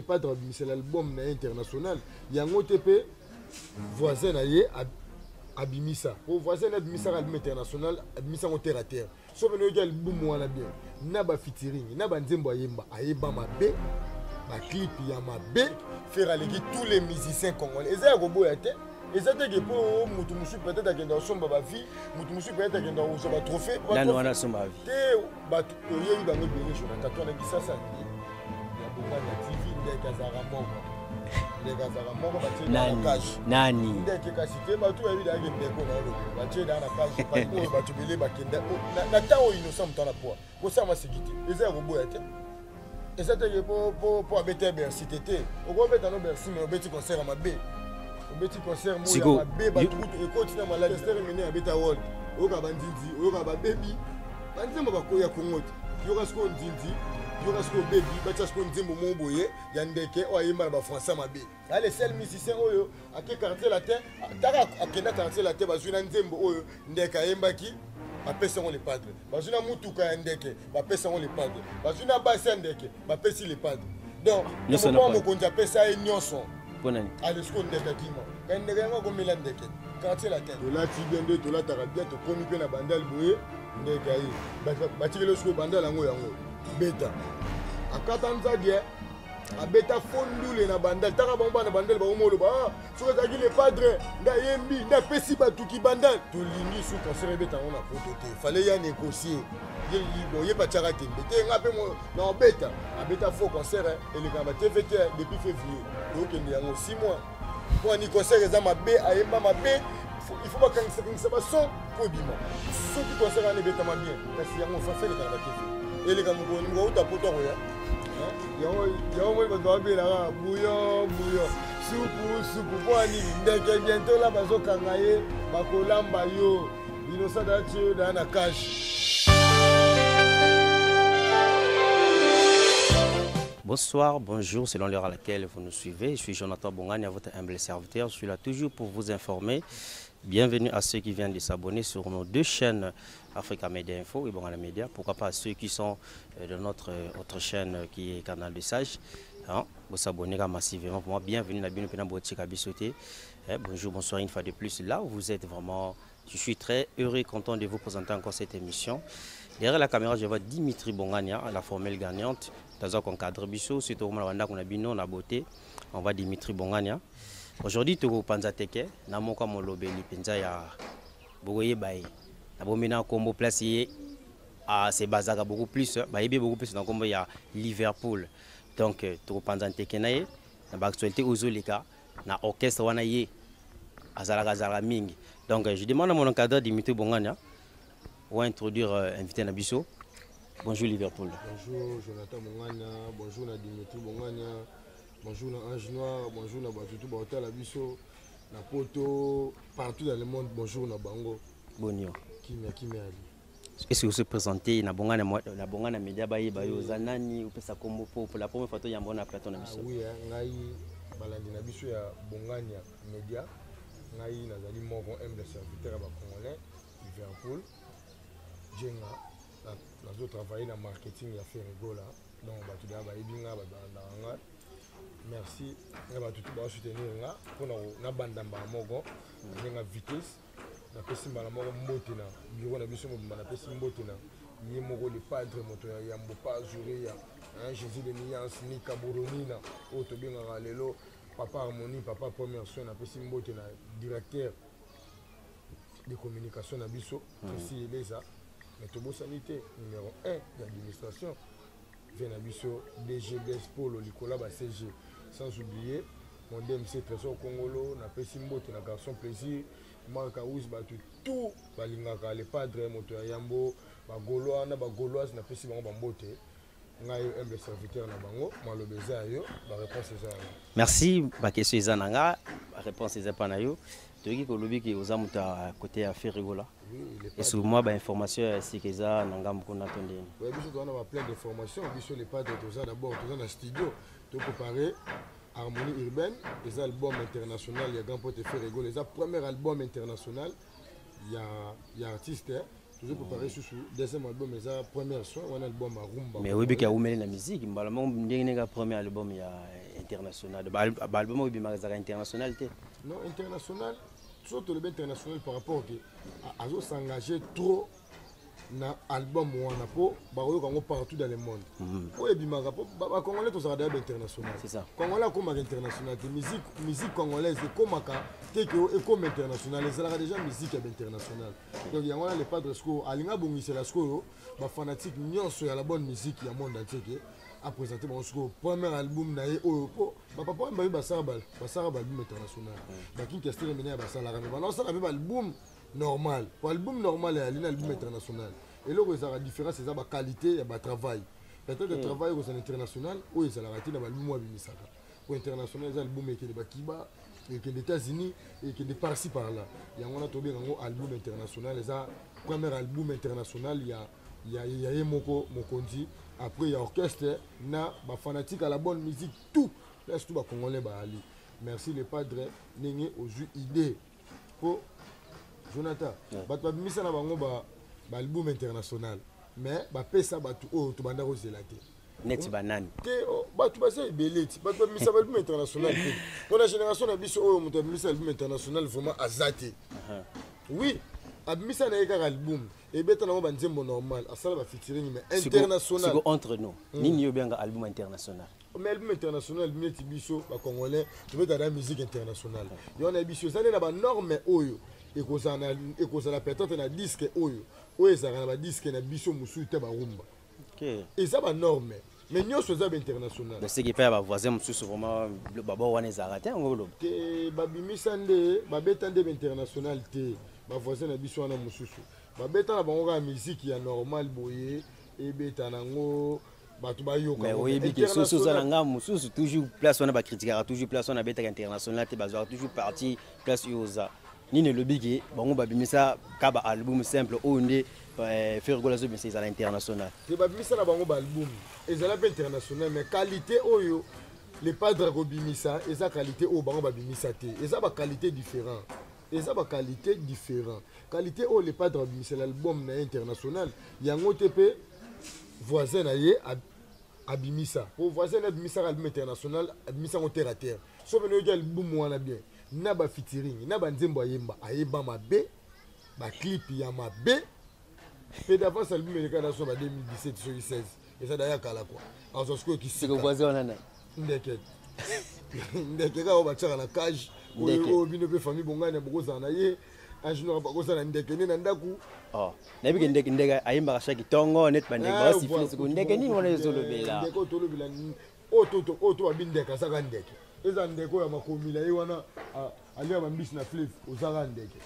padre c'est l'album international yango TP voisin aye abimisa au voisin abimisa album international abimisa en terre à terre so beno ya album wana bien na ba featuring na ba nzembo ayemba ayeba mabe ba clip ya mabe faire alléguer tous les musiciens congolais eza robo ya te eza te que pour mutu musu peut-être akenda somba ba vie mutu musu peut-être akenda so ba trophée là nous wana somba vie te ba oyebi bango bien sur la tatouage qui ça ya bongana TV ndeka za ramongo ndeka za ramongo batie na cash nani ndeka kasite ba tu yebi da ke ndeko na lo batie da na cash ba ko ba tu bele ba kenda na tawo innocent mutana poa ko ça ma sécurité eza robo ya te et ça te pour abéter Bercy tété au gros bête no Bercy mais au petit concert à ma baie au petit concert moi ma baie ba tout et continue ma la terminer abéter world au ka bandindi au ka ba baby bandindi ba ko ya kongote yo ka sko ndindi yo ka sko baby ba cha sko ndimbo mo boye ya ndeke o ayima ba français ma baie allez seul musicien oyo ake quartier la terre taka akenda quartier la terre ba zuna ndimbo oyo ndeka yembaki bapesa ngo les padres bazuna mutuka ya ndeke bapesa ngo les padres bazuna basi ya ndeke bapesi les padres donc comment mokonzi apesa ye nyonso ponani alesko ndeke kima ka ndeke yango komela ndeke quartier la tête tolati bien nde tolataka bien tokomi mpe na bandal boye ndeke aye batikeli siko bandal yango beta akata nzadi abeta fondule na bandal taka bango na bandal baomolo ba soki ezalaki le padre nda yembi nda pesi batuki bandal tolingi su concert ebeta ngo na poto te fale ya négocier ye libo ye batiaka tembe te nga mpe na obeta abeta faux concert elekaka batvt depuis février tokende yango 6 mois mpo ani concert eza mabe ayemba mabe il faut bakangisa bason mpo ebima soki concert wana ebetama bien kasi yango fafa elekaka batv eleka mokoni mokauta poto akoya Yo moi bato babelaka bouillon supu mpo anini ndeke bientôt la bazokanga ye bakolamba yo binosa dati oyo daa na cash. Bonsoir, bonjour, selon l'heure à laquelle vous nous suivez. Je suis Jonathan Bongani, votre humble serviteur. Je suis là toujours pour vous informer. Bienvenue à ceux qui viennent de s'abonner sur nos deux chaînes Africa Media Info et Bongana Media. Pourquoi pas à ceux qui sont de notre autre chaîne qui est Canal de Sage. Vous s'abonnez massivement pour moi. Bienvenue à Bino Botika Bissoté. Bonjour, bonsoir une fois de plus. Là où vous êtes vraiment, je suis très heureux et content de vous présenter encore cette émission. Derrière la caméra, je vois Dimitri Bongania, la formule gagnante. Dans un cadre Bissot, c'est au moment où on a Bino, on a beauté. On va Dimitri Bongania. Aujourd'hui, tu as panza teke, na moka molobe li penza ya bogoye baye. Na bomena combo placé à ces bazaka beaucoup plus, baye beaucoup plus dans combo ya Liverpool. Donc tu as panza teke nae, na actualité ozolika, na orchestre wana ye azala mingi. Donc je demande à mon encadreur Dimitri Bongania pour introduire invité na biso. Bonjour Liverpool. Bonjour Jonathan Bongania, bonjour na Dimitri Bongania. Bonjour na Ange Noir, bonjour na Batutu Baotala Biso, na Poto, partout dans le monde, bonjour na Bango. Bonjour. Kimia Ali. Est-ce que vous se présentez na Bongana Media Baye Bayo Zanani ou pesa combo pour la première fois to yambo na plateau na biso? Oui, ngai balandi na biso ya Bongania Media. Ngai nazali moko humble serviteur ba congolais Liverpool. Jenga nazo travailler na marketing ya Ferrigola. Donc batu da ba ibinga ba bandanga. Merci. On va tout soutenir là pour na banda moko na vitesse na pesi mbala moko mbotina bureau na biso mo na pesi mbotina ni moko le padre moto ya mbopa juré ya Jésus de Niance ni Kaboronina o to benga lelo papa harmonie papa première soin na pesi mbotina directeur de communication na biso aussi leza mais to sanité numéro 1 de l'administration vient na biso DG Polo Likola ba CG. Sans oublier mon DMC Trésor Congolo, na pesi mbote na garçon plaisir, Marc Aouz batu tout balingaka les padres moto ya Yambo, ba Gaulois na ba Gauloise na pesi bango bambote. Ngai humble serviteur na bango, malobeza yo, ba réponse eza. Merci, ba question eza nanga, ba réponse eza pa na yo. Toki ko lobi ki oza muta côté à Ferrigola. Et sur moi ba information c'est que ça nanga mukona tondeni. Oui, biso to na ba plein d'informations, biso les padres toza d'abord toza na studio. Tout préparé Harmonie urbaine, les albums internationaux, il y a Grand Pote Ferrigo, les premier album international, il y a artiste, toujours préparé sur deuxième album, les premier son, un album à Rumba. Mais oui, il y a la musique, le premier album il y a international album ou bien international non international surtout le bien international par rapport à s'engager trop na album wana po bakoyoka ngo partout dans le monde oyo ebimaka po bacongolais tozalaka daya international congolais akomaka international te musique congolaise ekomaka te ke ekoma international ezalaka déjà musique ya international donc yango wana le padre sikoyo alinga abongisela sikoyo bafanatique nyonso ya la bonne musique ya monde entier ke apresente bango sikoyo premier album na ye oyo po bapapa oyo babi basala baalbum international bakinkestere mene ya basalaka me banaosala mpe baalbum normal pour album normal et l'album international et là ça la différence c'est la qualité et le travail peut-être le travail au international ou ça la raté dans l'album moi bimisaka pour international les albums qui est de Bakiba et qui est des États-Unis et qui est de par-ci par-là il y a on a trouvé un album international les premier album international il y a Moko Mokonzi après il y a orchestre na ba fanatique à la bonne musique tout là tout ba congolais ba ali merci le padre n'engé aux idées pour Jonathan, bato babimisa na bango ba album international mais bapesa bato oyo tobanda kozela te neti banani te bato basa ebele ti bato babimisa ba album international te mpona génération na biso oyo moto abimisa album international vraiment aza te oui abimisa na ye kaka album ebeta nango banzembo normal asala bafeaturing mais international siko entre nous nini yobenga album international mais album international neti biso bacongolais tobeta na musique internationale yo na biso ezali na banorme oyo ekozala peut-être na disque oyo ezalaka na badisque na biso mosusu te barumba eza banorme mais nyonso eza bainternational seki mpe ya bavoisin mosusu vraiment babo wana ezalaka te yango oloba te babimisa nde babeta nde bainternational te bavoisin na biso wana mosusu babeta na bango kaka musike ya normal boye ebeta nango bato bayoka oyebi ke soso oza na nga mosusu toujours place wana bakritikaka toujours place wana abetaka international te bazwaka toujours parti place oyo oza nini elobi ke bango babimisa ka baalbum simple oyo nde fergola azobimisa ezala international te babimisa na bango baalbum ezala mpe international mais qualité oyo le padre akobimisa eza qualité oyo bango babimisa te eza baqualité différent qualité oyo le padre abimisa l'album na ye international yango te mpe voisin na ye abimisa po voisin na abimisaka album international abimisa yango terre à terre so mene oyoki album wana bien na bafeaturing na banzembo ayeba mabe baclip ya mabe mpe d'avance album eleka na so ba 2017 soki 16 eza daya kala kwa azwa sikoyo kisika ndeke kaka oyo batiaka na cage oyo bino mpe famille bongani bokozala na ye anginoka bakozala ndeke nde na ndako nayebi ke ndeke ayembaka chaque ntongo neti bandeke basifile siko ndeke nini wana ezolobela ndeke oyo tolobela oyo to babi ndeke azaka ndeke eza ndeke oyo ya makomila ye wana alia bambisi na fleve ozaka ndeke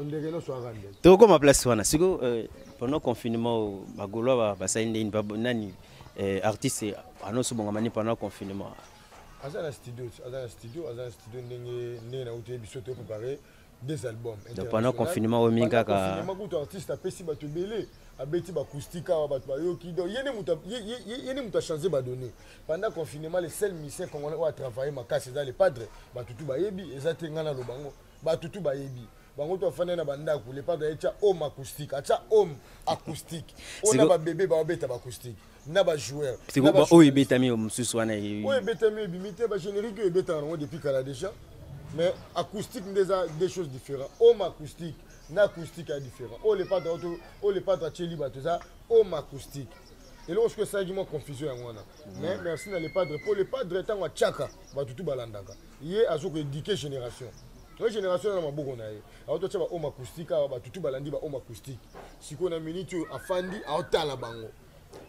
ndeke nyonso aka ndeke tokoma place wana siko pendant confinement bagolwa basali ndeni nani artiste anonso bongamani pendant confinement aza na studio ndenge nauti ye biso topréparé des albums donc pendant confinement oyo mingi kaka kutu artiste apesi bato ebele abeti bacoustique awa bato bayoki donc yene moto achange badonné pendant confinement le seul musicien congolais oyo atravaille makasi eza le padre batutu bayebi eza te ngai naloba yango batutu bayebi bango to afandai na bandako le padre ayetia homme acoustique atia homme acoustique oyo na babebe baobeta bacoustique na bajoueur oyo ebetami mosusu wana oyo ebetami ebimi te bagénérique oyo ebetaka nango depuis kala déjà mais acoustique déjà des choses différentes homme acoustique na acoustique est différent oh le padre tcheli bato ça homme acoustique et là ce que ça dit moi confusion yango wana mais merci na le padre pour le padre tango achaka bato tout balandaka ye azoko éduquer génération la génération na maboko na ye auto tcha ba homme acoustique bato tout balandi ba homme acoustique siko na minute afandi aotala bango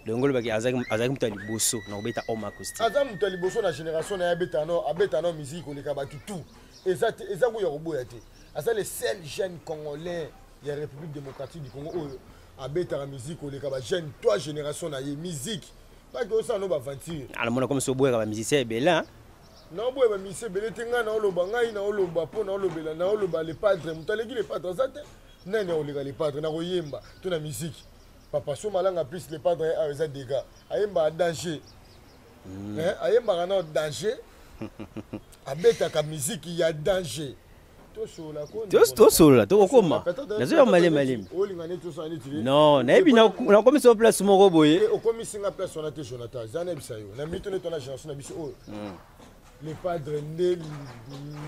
lengolo baki azaki mutu aliboso na kobeta homme acoustique aza mutu aliboso na génération na ya abeta no musique koleka bato tout eza koya koboya te aza le seul jeune congolais ya République démocratique du Congo oyo abeta la musique koleka ba jeune trois générations na ye musique pas que ça no ba aventure ala mona comme so boya ba musicien ebela na boya ba musicien ebele te nga na oloba ngai na oloba po na olobela na oloba le padre mutu aleki le padre aza te nani oleka le padre na koyemba to na musique papa so malanga plus le padre a eza dégâts ayemba a danger ayemba na danger abetaka musique ya danger tosola tokokoma nazoya malema non nayebi nakomisa place moko boye okomisinga place wana te Jonathan eza nayebisa yo na mito nde tona génération na biso oyo le padre nde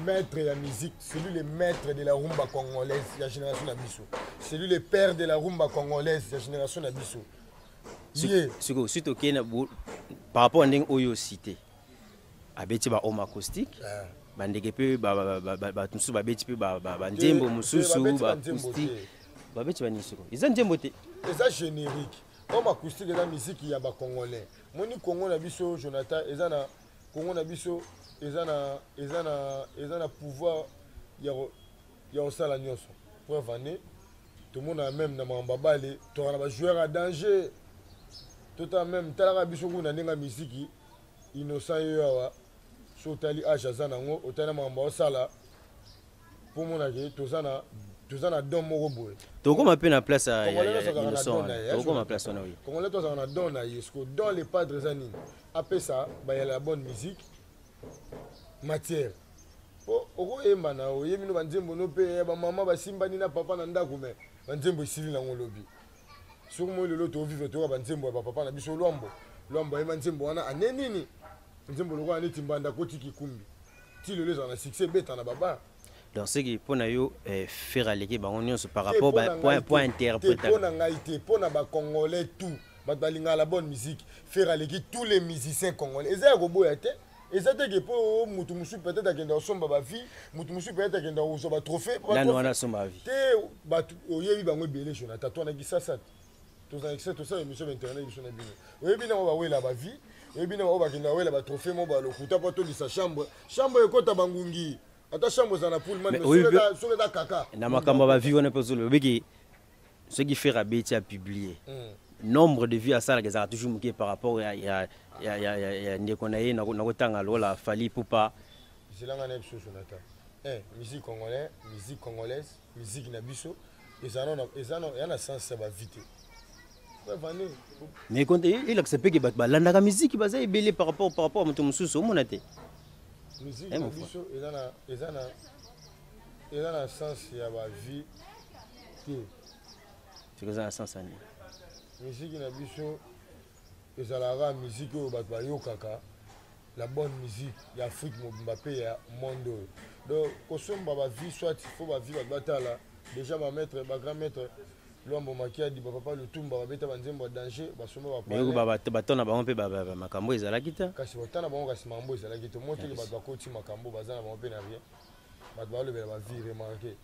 maître ya musique, c'est lui le maître de la rumba congolaise la génération na biso, c'est lui le père de la rumba congolaise la génération na biso. Surtout par rapport à ndenge oyo cité abeti ba homme acoustique bandeke pe ba tusu babeti pe ba ndembo mususu ba acoustique babeti ba nisiko eza ndembo te eza générique homme acoustique eza musique ya ba congolais moni Congo na biso Jonathan eza na Congo na biso eza na pouvoir ya osala nyonso preuve ane tout le monde a même na mambabale to na ba joueur à danger tout à même talaka biso kuna ndenge musique innocent yo awa so tali age za nango otana mamba osala pour mona ke tozana don moko boye tokoma pe na place ya innocent tokoma place wana oui congolais tozana na don na yesko dans les padres anini apesa ba ya la bonne musique matière oko yemba na oyemi no banzembo no pe ba mama basimbani na papa na ndako me banzembo isili na ngolobi soki moi lelo tovivre toka banzembo ya papa na biso lwambo ayema nzembo wana anenini nzembo loko wana neti mbanda koti kikumbi ti lelo ezala na succès ebeta na baba donc ce qui mpo na yo faire aleki bango nyonso par rapport point interprétation mpo na ngai te mpo na bacongolais tout bato balingaka la bonne musique faire aleki tous les musiciens congolais eza ya koboya te eza te ke mpo mutu mosusu peut-être akenda kosomba bavie mutu mosusu peut-être akenda kozwa batrophée nano wana asomba bavie te bato oyebi bango ebele Jonathan twanaki sasa te tozala excès tosala émission d'internet biso na bino oyebi nango bawela bavie oyebi nango oyo bakenda bawela batrophée mo balokuta mpo tolisa chambre ekota bangungi ata chambre eza na poule mani soki eza kaka na makambo ya bavie wana mpe ozoloba obiki soki faire abeti ya publier nombre de vues asalaka ezalaka toujours moke par rapport ya ndeko na ye nakotanga lokola Fally Ipupa zelanga na biso Jonathan musique congolaise musique na biso eza na sens ya bavie te mais quand il accepte que balandaka musique baza ebele par rapport à moto mosusu omona te musique na biso eza na sens ya bavie te soki eza na sens ani musique na biso ezalaka musique oyo bato bayokaka la bonne musique ya Afrique mobimba mpe ya monde oyo donc kosomba bavie soit fo bavie bato batala déjà bamaître bagrand maître Lwambo Makiadi papa Lutumba babeta banzembo ya danger basomba batona bango mpe makambo ezalaki te kasi batana bango kasi mambo ezalaki te moteli bato bakoti makambo baza na bango mpe na rien bato balobela bavie remarqué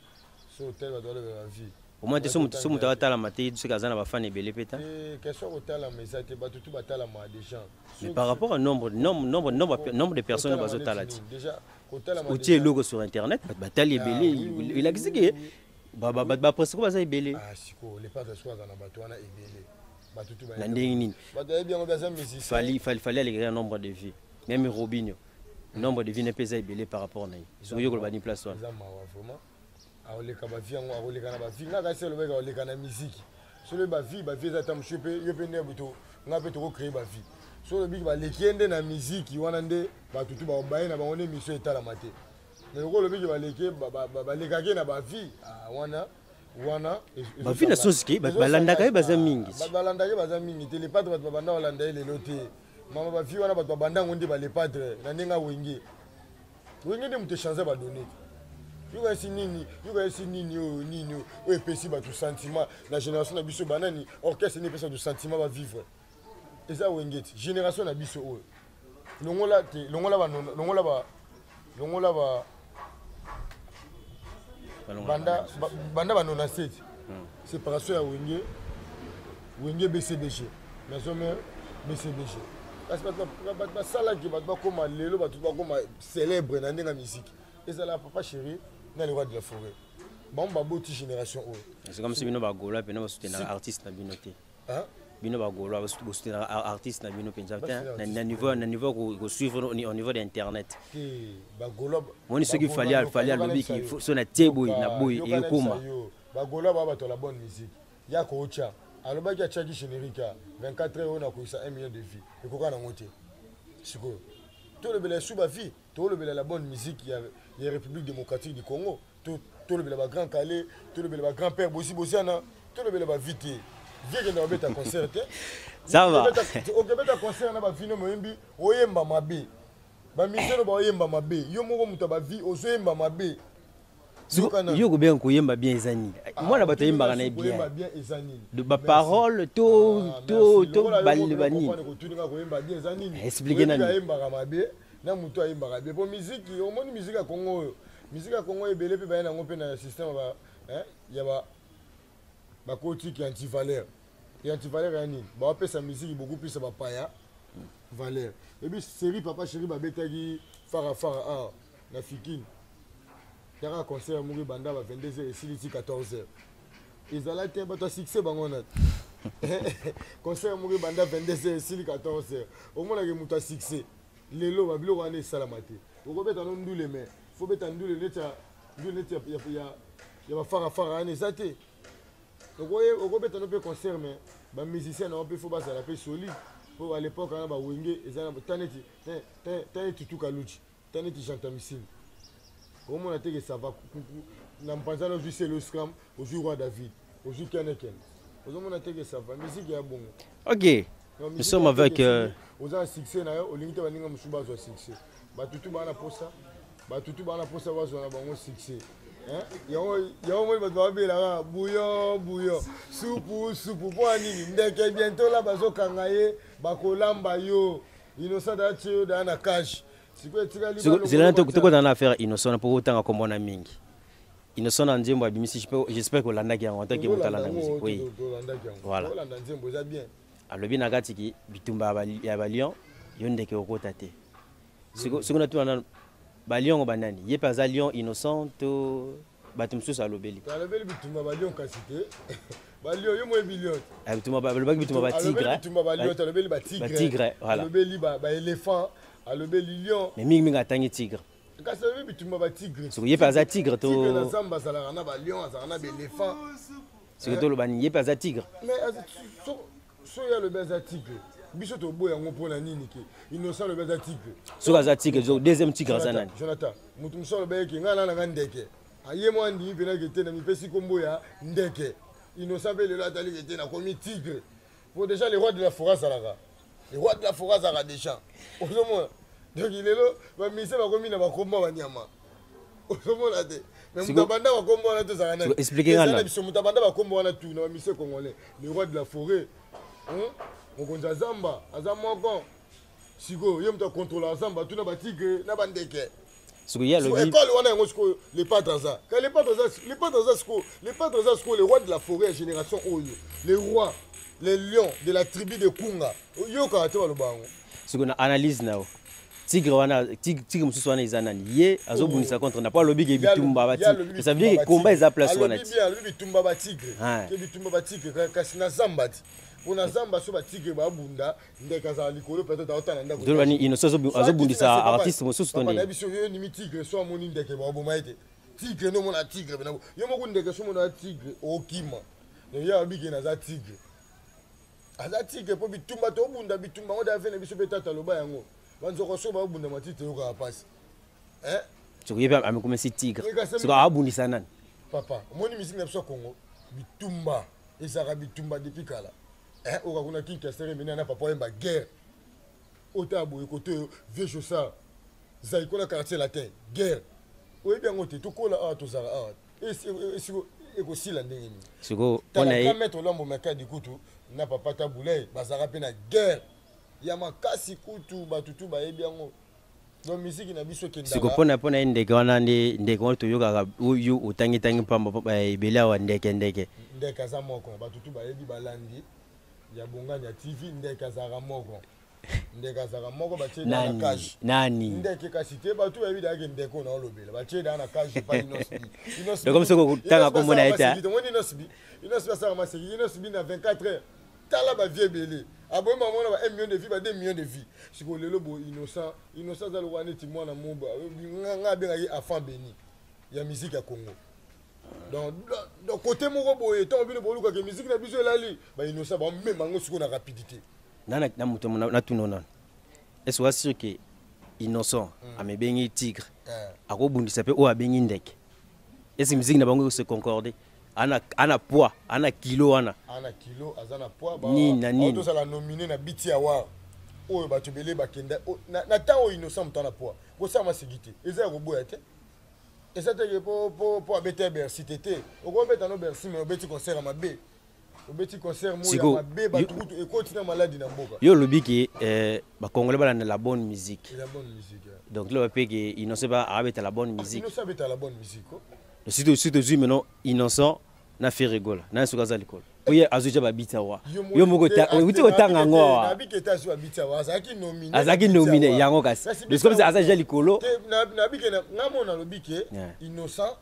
so tel bato balobela bavie au moins te so moto atalama te soki aza na bafani ebele mpe ta question kotalama eza te bato tu batalama des gens mais par rapport au nombre de personnes bazotala ti otie eloko sur internet bato batali ebele elakisi ke bapresque baza ebele sikoyo lepatre so aza na bato wana ebele bato tu na ndenge nini bato ayebi yango baza musicien fallait alekaka nombre de vie même Robinho nombre de vie ne mpeza ebele par rapport na ye soki yo koloba ni place wana eza mawa vraiment aoleka bavie yango akoleka na bavie nga kasi elobeka aoleka na musiki so lobi bavie eza ta mosu yo mpe nde buto nga mpe tokocrée bavie so lobiki baleki ye nde na musiki wana nde bato tu baye na bango nde mission etalama te mais oko lobiki balekaki na bavie wana bavie na soski balandaka ye baza mingi balandaka ye baza mingi te lepadre bato babanda kolanda ye lelo te mama bavie wana bato babanda yango nde balepadre na ndenge awenge nde moto echange badone te yoka esi nini oyo epesi bato sentiment na génération na biso banani orchestre nde epesa bato sentiment bavivre eza wenge ti génération na biso oyo longola te longola banda ba 97 séparation ya wenge BCBG maison mère BCBG kasi bato basalaki bato bakoma lelo bato bakoma célèbre na ndenge ya musique ezala papa chéri na le roi de la forêt bango baboti génération oyo c'est comme si bino bagolwa pena basoutenaka artiste na bino te bino bagolwa basoutenaka artiste na bino mpenza te na niveau kosuivre au niveau de internet moni soki fali alobiki so na tie boye na boye ekoma bagolwa baa bato la bonne musique ya koocha alobaki atiaki générique ya 24 heures oyo nakoyisa 1 million de vie ekoka nango te sikoyo tolobela esu bavie tolobela la bonne musique ya République démocratique du Congo tout le grand calé, tout le grand père bossi bossiana, tout le vite. Vieux que nous avons concert. Ça va. Au Québec un concert na ba vino moyembi, oyemba mabe. Ba misero ba oyemba mabe. Yo moko muta ba vie ozoyemba mabe. Yo ko bien ko yemba bien ezani. Moi na bato yemba na bien. De ba parole to balibani. Expliquer na yemba mabe. Na muto yemba mabe. Pour musique, au moins musique à Congo. Musique à Congo est belé pe ba na ngope na système ba ya ba côté qui anti-valeur. Et anti-valeur yani. Ba pe sa musique beaucoup plus ba paya valeur. Et puis série papa chéri ba betagi fara na fikine. Il y a un concert à Banda à 22h et 14h. Ils allaient être un succès. Concert à Banda à 22h et 14h. Au moins, il y a un succès. Les lots, il y a un salamate. Il faut mettre un doule, mais il faut mettre un doule. Il y a un phare. Donc, il faut mettre un concert, mais les musiciens n'ont pas fait ça. Il solide. Pour à l'époque, il y a un wingé. Il y a un tutu kalouchi. Il y a un chantamissime. Comment on a dit que ça va? Nous pensons que c'est le scrum, aujourd'hui Roi David, aujourd'hui Keneken. On a dit que ça va. Musique est bon. Ok. Nous sommes avec. On a un succès, on limite à un succès. Batutu bana posa, batutu bana posa va jouer un succès. Il y a un peu là, bouillon, soupe, pour anini. Dès bientôt là, bazo kangaye, bakolamba yo, innocent d'atio dans la cage. C'est là que tu as affaire innocent pour autant comme on a mingi. Innocent en Dieu, j'espère que l'anda qui a en tant que mutalanda la musique. Oui. Voilà. Alors bien nagati qui bitumba ya balion yonde ke okotate. Ce qu'on a tout en balion au banani. Yé pas à lion innocent to batum sous à l'obéli. L'obéli bitumba balion kasité. Balion yo mo bilion. Ah bitumba bitumba tigre. Bitumba balion l'obéli ba tigre. Tigre, voilà. L'obéli ba éléphant. Alobe lion mais mingi atangi tigre kasi lobi bitumba ba tigre so yé pas à tigre to tigre na zamba sala na ba lion sala na ba éléphant c'est que lo bani yé pas à tigre mais so ya le beza tigre biso to boya ngo na nini ke innocent le beza tigre so za tigre zo deuxième tigre zanani Jonathan mutu mso le beke ngana na ndeke aye mo andi pena ke tena mi pesi kombo ya ndeke innocent be le la tali ke tena komi tigre pour déjà les rois de la forêt salaka. Les rois de la forêt ça déjà. Donc il est là, va misser ma commune va combat wanyama. Osomo la te. Mais mutabanda va combat na to ça na. Expliquer là. Mutabanda va combat na tout na misser congolais. Les rois de la forêt. Mokonza zamba, azamoko. Siko, yem ta contrôler zamba, tout na ba tigre na bandeke. Ce qu'il y a le école on a ngo les patrasa. Quand les patrasa, les rois de la forêt génération oyo. Les rois les lions de la tribu de Kunga. Yo ka to lo bango. Ce qu'on analyse now. Tigre wana tigre mususu wana izanani. Ye azobunisa contre na pas lobby ke bitumba ba tigre. Ça veut dire que combat eza place wana. Le bitumba ba tigre. Que bitumba ba tigre kasi na zamba ti. Pona zamba so ba tigre ba bunda ndeka za likolo peut-être autant ndaka. Donc bani innocent azobundisa artiste mususu tonde. Na biso yo ni tigre so amoni ndeke ba boma ite. Tigre no mona tigre bena. Yo mo ndeke so mona tigre okima. Yo ya biki na za tigre. Tigre pour bitumba to bunda bitumba on da vene biso betata loba yango banzoko so ba bunda matite yo ka passe tu yeba amekome si tigre so ka abundisa nani papa moni musique na biso Congo bitumba ezaka bitumba depuis kala o ka kuna kinka sere mena na papa yemba guerre ota boye côté vieux chosa zai kola quartier latin guerre o bien ngote to kola to zara et aussi la ndenge ni siko on a mettre l'homme makadi kutu na papa taboulay bazara pe na guerre ya makasi kutu batutu ba ebiango donc musique na biso kenda siko pona ndeke wana ndeke wana to yoka yo utangi pamba ebela wa ndeke za moko batutu ba ebi balandi ya bonganya TV ndeke za moko batie dans la cage nani ndeke kasi te batu ba ebi da ke ndeke na olobela batie dans la cage pas inosbi donc comme ça ko tanga ko mona eta inosbi ça ma série inosbi na 24 heures tala ba vie belé aboy maman na ba 1 million de vie ba 2 millions de vie siko lelo bo innocent za lo wana ti mwana moba nga benga yi enfant béni ya musique ya Congo donc côté moko boye to bino boluka ke musique na biso elali ba innocent ba même bango siko na rapidité nana na muto na tunono est-ce que sûr que innocent amebengi tigre akobundisa pe o abengi ndeke est-ce que musique n'a pas se concorder ana poids ana kilo ana kilo azana poids ba nini ça la nominé na biti award oyo bato belé bakenda na temps innocent mutana poids ko ça ma sigité eza ko boya te eza te po abeta Bercy tete oko beta no Bercy mais obeti concert mabe obeti concert mo ya mabe ba tukutu e continue maladie na mboka yo lobi ki ba congolais ba la bonne musique yeah. donc là pe que innocent ba abeta la bonne musique innocent beta la bonne musique surtout maintenant innocent na fait rigola na suka za likolo oye azuja ba bita wa yo moko ta uti otanga ngoa na biketa so bita wa azaki nominé yango kasi parce que ça azaja likolo na bikena ngamona lobike innocent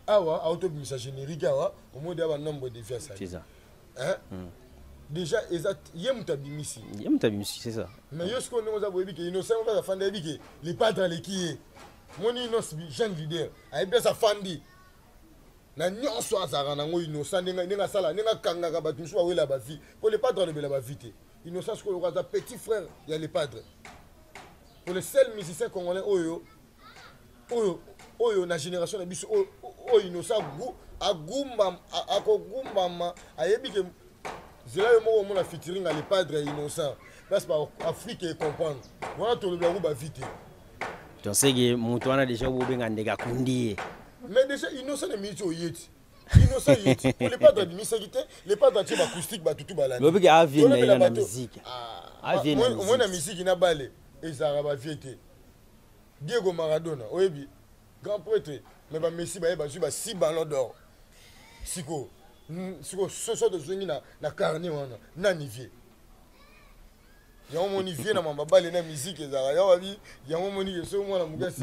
awa autobimisa générique awa au mode aba nombre de fias c'est ça hein déjà exact yemtabimisi c'est ça mais yo ce qu'on nous a bobike innocent on va fanda bike les padres les qui moni innocent jeune leader ay bien sa fandi na nyonso azara nango innocent nenga sala nenga kangaka bato mso awela ba vie pour les padres de la vie innocent ce qu'on a petit frère il y a les padres pour le seul musicien congolais oyo na génération na biso oyo innocent agumba akogumbama ayebi ke zela yo moko mona featuring à les padres innocent parce que Afrique et comprendre wana to le ba vite donc c'est que mutu déjà bobenga ndeka kundi mais déjà innocent ne mito yeti innocent yeti pour les padres de misérité les padres de acoustique ba tutu balani lobi ke avien na musique avien na musique na balé ezara ba viete Diego Maradona oyebi grand prêtre mais ba Messi ba yeba ba 6 ballons d'or siko soso de zungi na carnet wana na nivier yango moni vie na mamba bale na musique ezara yawabi yango moni yeso mwana mugasi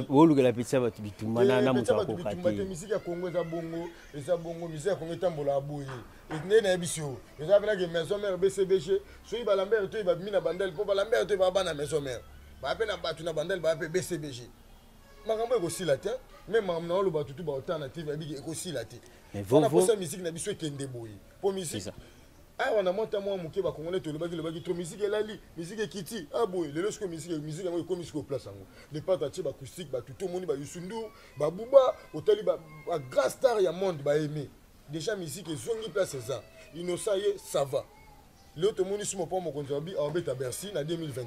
bolugela pizza batu bituma na mutu akokati musique ya Congo eza bongo musique ya Congo etambola aboye etne na ebisio eza bela ke maison mère BCBG so iba lambert to iba mina bandel po lambert to iba bana maison mère ba pe na batu na bandel ba pe BCBG makambo ekosila te même na olo batu tu ba alternative abi ekosila te mais vous pour musique na biso ekende boye po musique ah on a monté moi muke ba congolais to le bagi trop musique elali musique ekiti ah boy le lorsque musique ngo comme musique au place ngo les pata ti ba acoustique ba tout moni ba yusundu ba buba otali ba grand star ya monde ba aimer déjà musique ezongi place ça innocent ça va le to moni sumo po mo konzabi a obeta Bercy na 2021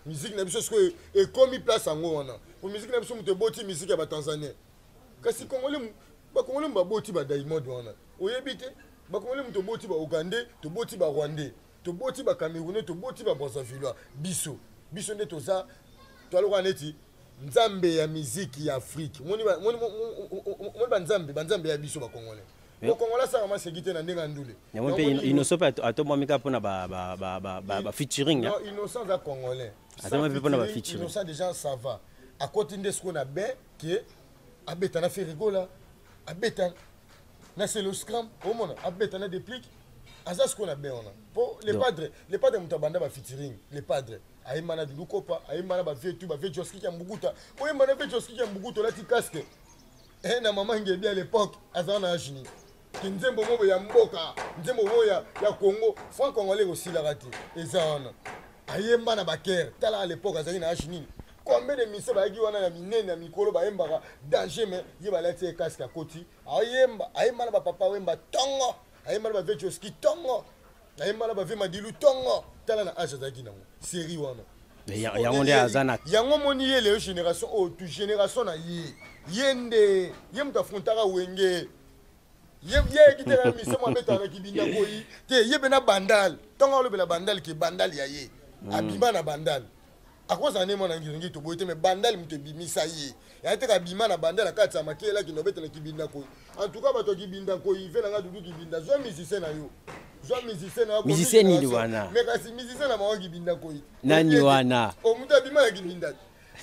musique na biso ce et comme place ngo wana pour musique na biso muto boti musique ya ba Tanzanie kasi congolais ba boti ba Diamond wana oyebite bakongole muto boti ba Ougandais to boti ba Rwandais to boti ba Camerounais to boti ba Brazzaville biso nde toza to aloka neti nzambe ya musique ya Afrique moni ba nzambe ya biso ba Congolais le Congolais ça vraiment sécurité na ndenga ndule nyamo pe innocent pa atomo mika pona ba featuring non innocent za Congolais atomo pe pona ba featuring innocent déjà ça va à côté de ce qu'on a ben que abeta na fait rigola abeta na c'est le scrum au monde abeta na déplique asa ce qu'on a bien on a pour les padres mutabanda ba featuring les padres ayimana de lukopa ayimana ba vieux ba vieux joski ya mbuguta oyimana vieux joski ya mbuguta lati casque na maman ngebi à l'époque asa na chini kinzembo mobo ya mboka nzembo mobo ya Congo franc congolais aussi la raté ezana ayimana ba ker tala à l'époque asa na chini combien de misé ba gi wana na minene na mikolo ba yembaka danger mais ye ba lati casque à côté ayemba ba papa wemba tongo ayemba ba vecho ski tongo ayemba ba vema dilu tongo tala na âge zaki nango série wana yango nde azana yango moni ye le génération o tu génération na yende yemta frontara wenge ye kitera mise mo beta na kibinda koyi te ye bena bandal tongo lo bela bandal ki bandal ya ye abima na bandal akoza ne mona ngiringi to boite me bandal muto bimisa ye ya te ka bima na bandal kati ya makela ki nobeta na kibinda koyi en tout cas bato kibinda koyi ve na dudu kibinda zo musicien na yo zo musicien na musicien ni wana me kasi musicien na ma kibinda koyi nani wana o muto bima na kibinda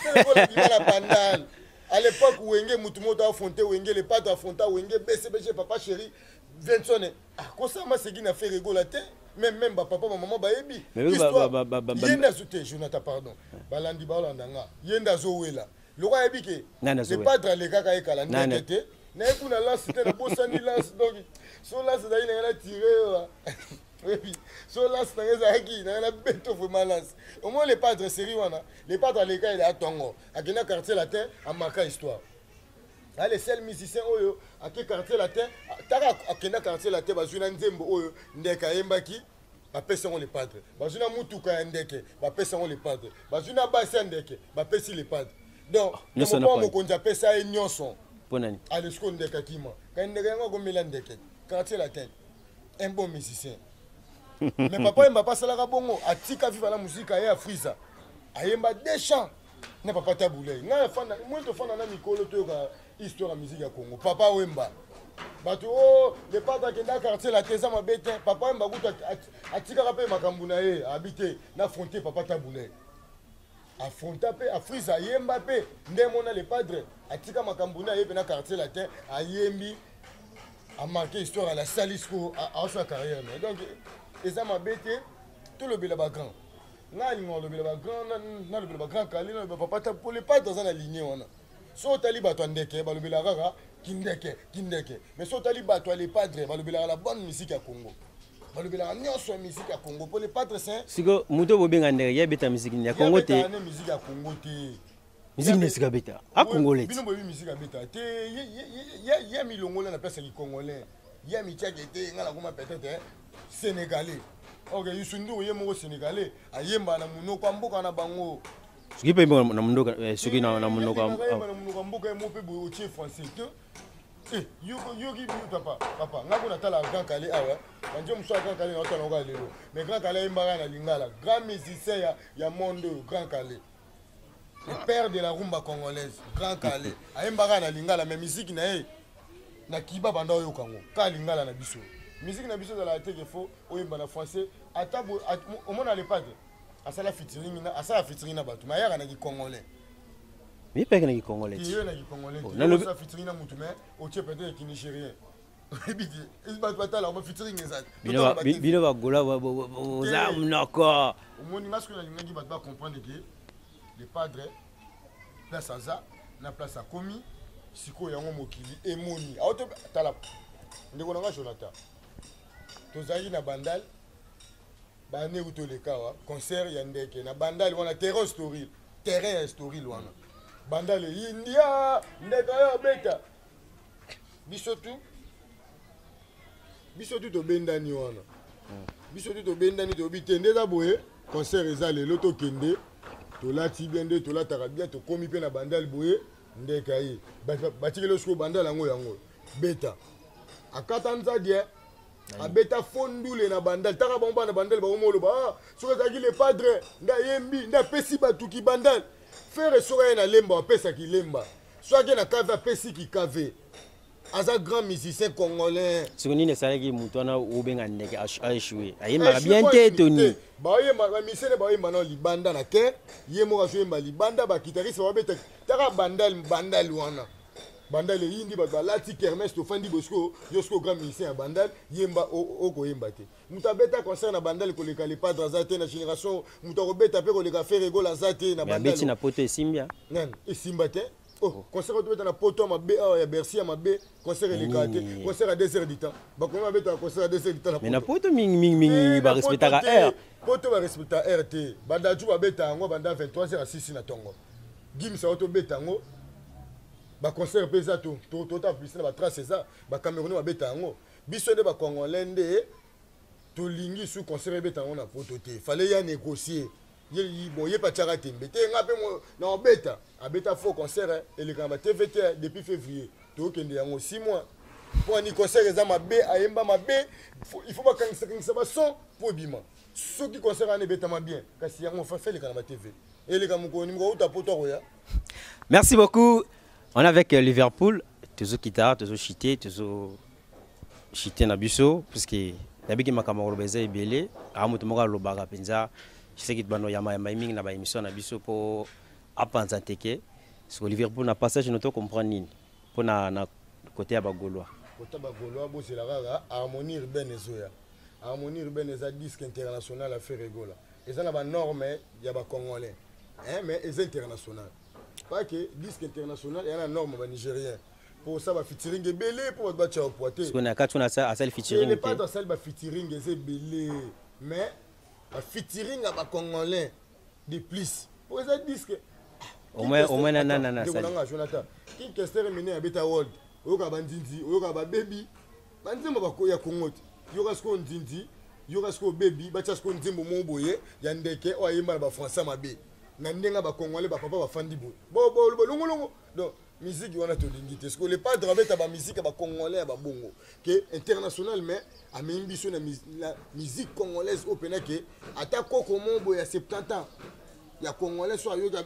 c'est ko bima na bandal à l'époque wenge mutu moto affronté wenge les pattes affronta wenge BCBG papa chéri Vincent akosama segi na fait rigola te même papa maman ba yebi histoire yenda soute Jonathan pardon balandi ba landanga yenda zo wela le roi yebi ke le padre le kaka ekala ndete na ekuna lance te na bosani lance donc so lance da ina na tirer oui so lance na ezaki na beto vraiment lance au moins les padres série wana les padres le kaka il a tongo akina quartier latin a marqué histoire les seuls musiciens oyo ake quartier latin taka akenda quartier latin bazuna nzembo oyo ndeka yembaki bapesa ngo les padres bazuna mutuka ya ndeke bapesa ngo les padres bazuna basi ndeke bapesi les padres donc mo mokonzi apesa ye nyonso ponani alesko ndeka kima ka ndeka ngo komela ndeke quartier latin un bon musicien mais papa yemba pasalaka bongo atika viva la musique ya Friza ayemba des chants na papa Taboulay nga fana moi to fana na mikolo to ka histoire ya musique ya Congo papa wemba bato oh le papa kenda quartier la tesa mabete papa wemba kuta atika kape makambu na ye habité na frontier papa Taboulay affronta pe a Friza yemba pe ndemona le padre atika makambu na ye pe na quartier latin ayembi a marqué histoire à la Salisco à sa carrière donc et ça m'a bêté tout le bel grand na lingo le bel grand na le bel grand kali na papa pour les pas dans la lignée on so tali bato ndeke ba le bel rara kindeke mais so tali bato les padres ba le bel la bonne musique à Congo ba le bel nyonso musique à Congo pour les padres c'est siko muto bobenga ndeke ya beta musique ya Congo te musique à Congo te musique ne sika beta a congolais bino bobi musique à beta te ya milongola na place ki congolais ya michake te ngala kuma peut-être sénégalais ok yusundu yemo sénégalais ayemba na munoko mboka na bango soki pe na munoko soki na munoko mboka mo pe bo tie français te yogi papa ngako na tala grand calais awa banjo muso grand calais na tala ngo lelo mais grand calais mbara na lingala grand musicien ya monde grand calais le père de la rumba congolaise grand calais ayembara na lingala mais musique na ye na kiba banda oyo kango ka lingala na biso musique na biso de la teke fo oyemba na français atabo au moins à l'époque asala featuring na batu mayaka na ki congolais mi peke na ki congolais ki na ki congolais na sa featuring na mutu mais o tie peut-être ki nigérien bidi il bat batala on featuring ezat bino ba gola za mnoko omoni masque na lingi bat ba comprendre que les padres place aza na place a komi siko yango mokili emoni auto tala ndeko nanga Jonathan tozali na bandal bane utolekawa concert ya ndeke na bandal wana terrain story wana bandal India ndeka yo beta biso tu to bendani wana biso tu to bendani to bitende za boye concert eza lelo to kende to lati bende to lataka bien to komi pe na bandal boye ndeka yi batikelo sko bandal yango beta akata nzadie abeta fondule na bandal taka bomba na bandal ba omolo ba soka zaki le padre nda yembi nda pesi batuki bandal faire soka na lemba pesa ki lemba soka na kave pesi ki kave aza grand musicien congolais siko ne sala ki mutwana obenga ndeke a échoué ayemba bien te toni ba yemba ba misene ba yemba na libanda na ke yemo ka yemba libanda ba guitariste ba beta taka bandal wana bandal yindi ba lati kermesse to fandi bosco yosko grand musicien bandal yemba oko yemba te mutabeta concert na bandal ko le kali padre azate na génération mutakobeta pe ko le ka faire rigolo azate na bandal beti na poto esimbia nan esimba te concert to beta na poto mabe ya Bercy mabe concert le kate concert à 2 heures du temps ba ko beta concert à 2 heures du temps mais na poto mingi ba respectaka air poto ba respecta RT banda tu ba beta ngo banda 23 heures à 6 na tongo gim sa auto beta ngo ba concert pesa to ta piscine ba trace ça ba Camerounais ba beta ngo biso de ba congolais nde to lingi sous concert beta ngo na poto te fallait ya négocier bon yé pas tchara tembe te nga pe mo na beta abeta faux concert et le kamba TVT depuis février to kende yango 6 mois pour ni concert za mabe ayemba mabe il faut pas kangisa ba son pour bima ceux qui concert ane beta ma bien kasi yango fa fait le kamba TV et le kamba ko ni ngo uta poto roya. Merci beaucoup. On est avec Liverpool, toujours guitare, toujours chité, toujours chité na biso parce que d'habitude ma camarade beza ebele amutu moka lobaka penza je sais que bano yama mingi na ba émission na biso pour apanza teke sur Liverpool na passage noto comprendre nini pour na côté ya bagolois côté bagolois bo c'est la rara harmonie urbaine ezoya harmonie urbaine eza disque international à faire rigola eza na ba norme ya ba congolais mais eza international pas que disque international et la norme ba nigérien pour ça ba featuring belé pour ba tcha poité parce qu'on a quatre on a ça featuring n'est pas dans celle ba featuring c'est belé mais ba featuring à ba congolais de plus pour ça disque au moins non ça Jonathan King Kester mené à Beta World. Oyoka bandindi, oyoka ba baby. Banzembo bako ya Kongote. Yoka sko ndindi, yoka sko baby, bacha sko nzembo moboye, yandeke o ayemba ba français mabe. Na ndenga ba Congolais ba papa ba fandi boy. Bo longo. Donc musique wana to lingité. Parce que les pas de ba musique ba Congolais ba bongo. Que international mais a membi so na musique congolaise opena ke ata koko moboye ya 70 ans. Ya Congolais so ayoka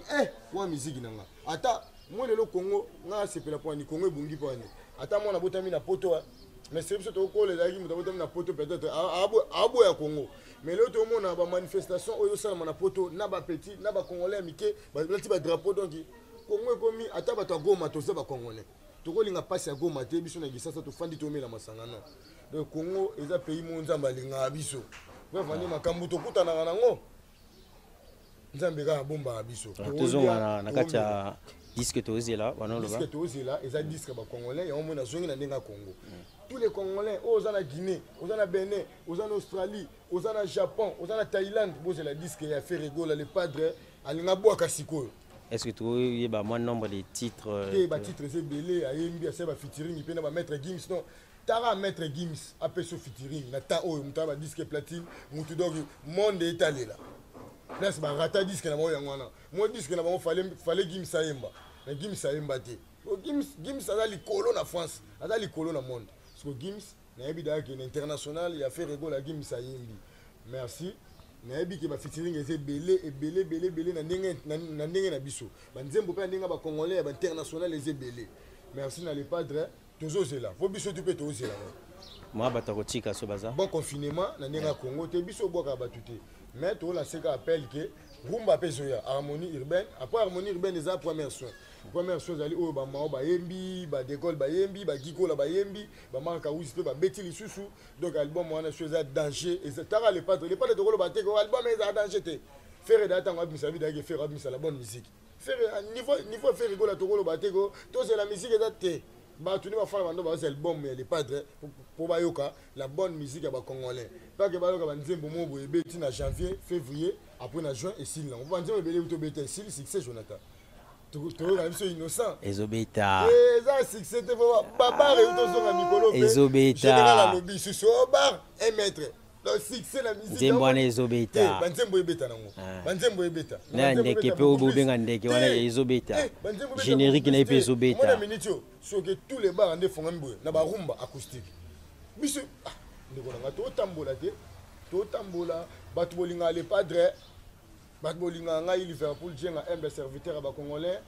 wa musique nanga. Ata moi le Congo nga sepela po ni Congo bungi po ni. Ata moi na botami na poto mais c'est surtout ko les dagi muta botami na poto peut-être abo ya Congo. Mais l'autre monde na ba manifestation oyo sala na poto na ba petit na ba Congolais mike ba lati ba drapeau donc Congo komi ata ba to Goma to se ba Congolais. To ko linga passe ya Goma te biso na gisasa to fandi to mela masangana. Donc Congo eza pays mo nzamba linga biso. Ba vandi makambu to kutana nango. Nzambe ka bomba biso. Toujours na kacha disque tozela wana loba. Disque tozela eza disque ba Congolais ya omona zongi na ndenga Congo. Tous les Congolais aux en Guinée, aux en Bénin, aux en Australie, aux en Japon, aux en Thaïlande, bon c'est la disque qui a fait rigoler les padres à l'ingabo kasiko. Est-ce que tu as un nombre de titres? Les titres c'est belé, ayembi à seba featuring, il peut na mettre Gims non. Tara mettre Gims après ce featuring, na ta o mutaba disque platine, mutu donc monde est allé là. Là c'est ba rata disque na mo yangwana. Moi disque na mo fallait Gims ayemba. Na Gims ayemba te. Gims a li colo na France, a li colo na monde. Parce que Gims, il international, il a fait rigoler à Gims à Yimbi. Merci. Naebi qui va featuring est belé na ndenge na biso. Banzembo pe ndenge ba Congolais ba international les belé. Merci na les padres, toujours c'est là. Vos biso tu peux toujours là. Moi batakotika so baza. Bon confinement na ndenge Congo te biso boka batute. Mais to la seka appelle que rumba pesoya harmonie urbaine. Après harmonie urbaine les première soin. Première chose ali o ba mao ba yembi ba décolle ba yembi ba gikola ba yembi ba manka usi pe ba beti lisusu donc album wana chose à danger et tara les padres de rolo ba te ko album est à danger te faire data ngwa bisa vida ke faire bisa la bonne musique faire niveau faire rigola to rolo ba te ko to c'est la musique est te ba tuni ba fala bando ba album mais les padres pour ba yoka la bonne musique à ba congolais pas que ba yoka ba nzembo mo bo ebeti na janvier février après na juin et s'il là on va nzembo belé to beti s'il succès Jonathan. Innocent. Ezobeta. Ça succès te va papa réussir Mikolo. Ezobeta. Général lobby sur bar 1 mètre. Donc succès la musique. Zembwana Ezobeta. Banzembo ebeta nango. Banzembo ebeta. Na ndeke pe obobenga ndeke wana Ezobeta. Générique na pe Ezobeta. Moi na minitio sur que tous les bars ande fonga mboye na ba rumba acoustique. Biso ndeko na to tambola te. To tambola batu bolinga les padres. Batbolinga ngai Liverpool jenga humble serviteur à Congolais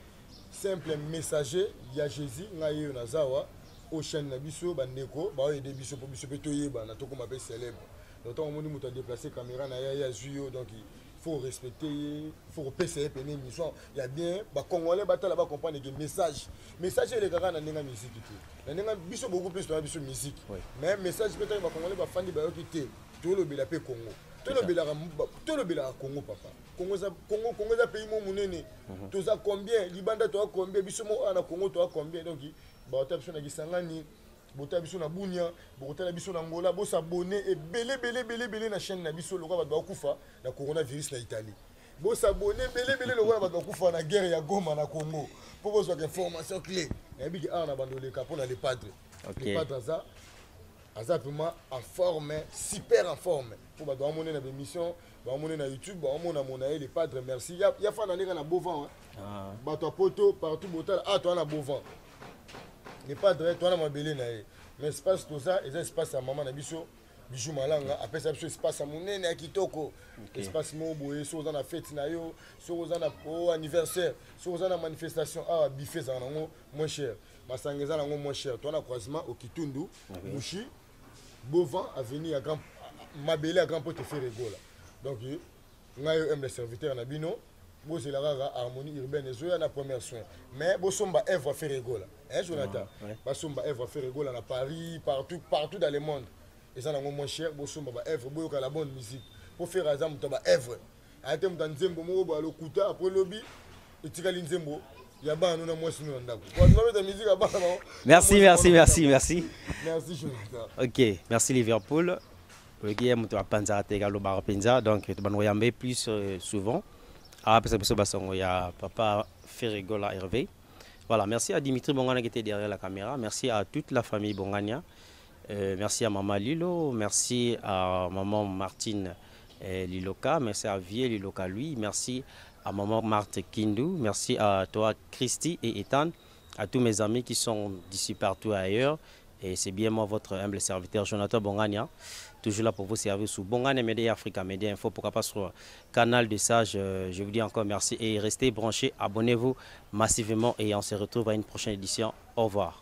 simple messager ya Jésus ngai na zawa au chaîne na biso bandeko ba aider biso pour biso petoyer ba na toko mabe célèbre donc on moni muta déplacer caméra na ya zuyo donc il faut respecter il faut repérer peine émission il y a bien ba Congolais batala ba comprendre que message les gars na ndenga musique tout na ndenga biso beaucoup plus na biso musique mais message peut-être ba Congolais ba fandi ba yoki tout le bela pe Congo tout le bela Congo papa Congo za pays mo munene to za combien libanda to combien biso mo ana Congo to combien donc ba ta biso na Kisangani bota biso na Bunia bota biso na Angola bo s'abonner et belé na chaîne na biso lokwa ba kufa na coronavirus na Italie bo s'abonner belé lokwa ba kufa na guerre ya Goma na Congo pour vos informations clés et bi na bandole pour les padres les padres ça vraiment en forme super en forme pour ba doit monter na émission ba monter na YouTube ba mona monae les padres merci ya fa na ndeka na beau vent ba to poto partout botal toi na beau vent les padres toi na mabele na mais espace tout ça et espace à maman na biso bijou malanga après ça biso espace à monene ya kitoko espace mo boye so za na fête na yo so za na anniversaire so za na manifestation buffet za nango moins cher masangeza nango moins cher toi na croisement au Kitundu Mushi Beauvant a venu à grand Mabélé à grand pot te faire rigoler. Donc ngayo aime les serviteurs na bino, bo c'est la rara harmonie urbaine et zoya na première soin. Mais bo somba œuvre faire rigoler. Hein Jonathan? Ba somba œuvre faire rigoler na Paris, partout dans le monde. Et ça na moins cher, bo somba ba œuvre bo la bonne musique. Pour faire azam to ba œuvre. A tem dans nzembo mo ba lokuta après lobby et tikali nzembo. Merci. Merci Jonathan. Ok, merci Liverpool. Donc, tu vas plus souvent. Il y a Papa Ferrigola Hervé. Voilà, merci à Dimitri Bongania qui était derrière la caméra. Merci à toute la famille Bongania. Merci à Maman Lilo. Merci à Maman Martine Liloka. Merci à Vie Liloka lui. Merci à Maman Marthe Kindou. Merci à toi Christy et Ethan. À tous mes amis qui sont d'ici partout ailleurs. Et c'est bien moi, votre humble serviteur Jonathan Bongania. Toujours là pour vous servir sous Bongania Média Africa Média Info. Pourquoi pas sur Canal de Sage. Je vous dis encore merci et restez branchés. Abonnez-vous massivement et on se retrouve à une prochaine édition. Au revoir.